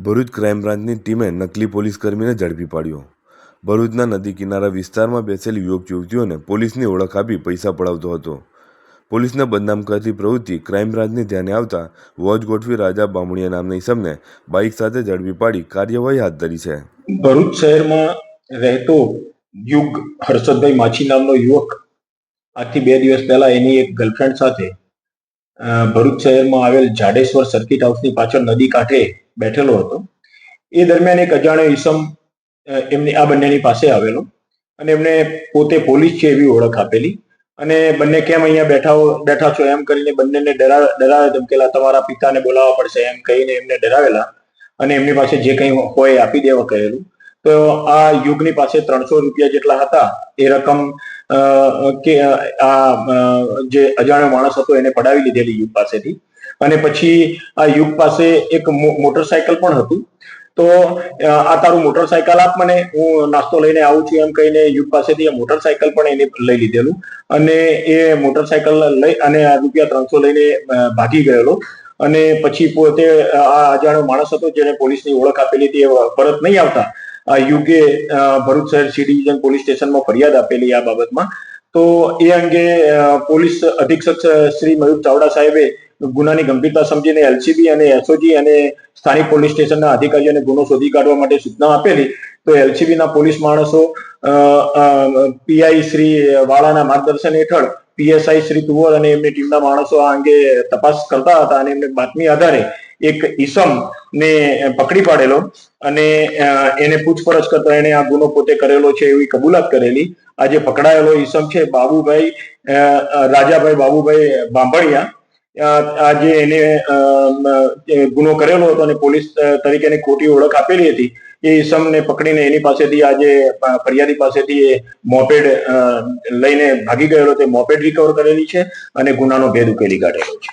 Bharuch crime બ્રાન્ચની ટીમે નકલી પોલીસ કર્મીને ઝડપી પાડ્યો. ભરૂચના નદી કિનારા વિસ્તારમાં બેસેલી યુવક યુવતીઓને પોલીસની ઓળખ આપી પૈસા પડાવતો હતો. પોલીસને બદનામ કરતી પ્રવૃત્તિ ક્રાઇમ બ્રાન્ચની ધ્યાને આવતા વોચ ગોઠવી રાજા બામણિયા નામના ઈસમને બાઇક સાથે ઝડપી પાડી કાર્યવાહી હાથ ધરી છે. ભરૂચ શહેરમાં રહેતો યુગ હર્ષદભાઈ માછી નામનો યુવક આજથી 2 દિવસ પહેલા એની એક ગર્લફ્રેન્ડ સાથે ભરૂચ શહેરમાં આવેલ જાડેશ્વર સર્કિટ હાઉસની પાછળ નદી કાંઠે બેઠેલો હતો. એ દરમિયાન એક અજાણ્યો ઈસમ એમની આ બંનેની પાસે આવેલો અને એમને પોતે પોલીસ છે એવી ઓળખ આપેલી અને બંને કેમ અહીંયા બેઠા છો એમ કરીને બંનેને ડરાવે ધમકેલા, તમારા પિતાને બોલાવવા પડશે એમ કહીને એમને ડરાવેલા અને એમની પાસે જે કંઈ હોય આપી દેવા કહેલું. તો આ યુગની પાસે 300 રૂપિયા જેટલા હતા. એ રકમ કે આ જે અજાણ્યો માણસ હતો એને પડાવી લીધેલી યુગ પાસેથી અને પછી આ યુગ પાસે એક મોટરસાયકલ પણ હતું. તો આ તારું મોટરસાયકલ આપ મને, હું નાસ્તો લઈને આવું છું એમ કહીને યુગ પાસેથી આ મોટરસાયકલ પણ એને લઈ લીધેલું અને એ મોટરસાયકલ લઈ અને આ ₹300 લઈને ભાગી ગયેલો. અને પછી પોતે આ અજાણ્યો માણસ હતો જેને પોલીસની ઓળખ આપેલી હતી એ પરત નહીં આવતા આ યુગે ભરૂચ શહેર સી ડિવિઝન પોલીસ સ્ટેશનમાં ફરિયાદ આપેલી આ બાબતમાં. તો એ અંગે પોલીસ અધિક્ષક શ્રી મયુર ચાવડા સાહેબે ગુનાની ગંભીરતા સમજીને એલસીબી અને એસઓજી અને સ્થાનિક પોલીસ સ્ટેશનના અધિકારીઓને ગુનો શોધી કાઢવા માટે સૂચના આપેલી. તો એલસીબીના પોલીસ માણસો પીઆઈ શ્રી વાળાના માર્ગદર્શન હેઠળ પીએસઆઈ શ્રી તુવર અને એમની ટીમના માણસો આ અંગે તપાસ કરતા હતા અને એમને બાતમી આધારે એક ઈસમ ને પકડી પાડેલો અને એને પૂછપરછ કરતા એને આ ગુનો પોતે કરેલો છે એવી કબૂલાત કરેલી. આ જે પકડાયેલો ઈસમ છે બાબુભાઈ રાજાભાઈ બાબુભાઈ બાંભણિયા, આજે એને ગુનો કરેલો હતો અને પોલીસ તરીકે એની ખોટી ઓળખ આપેલી હતી. એ ઈસમને પકડીને એની પાસેથી આજે ફરિયાદી પાસેથી મોપેડ લઈને ભાગી ગયેલો તે મોપેડ રિકવર કરેલી છે અને ગુનાનો ભેદ ઉકેલી કાઢેલો છે.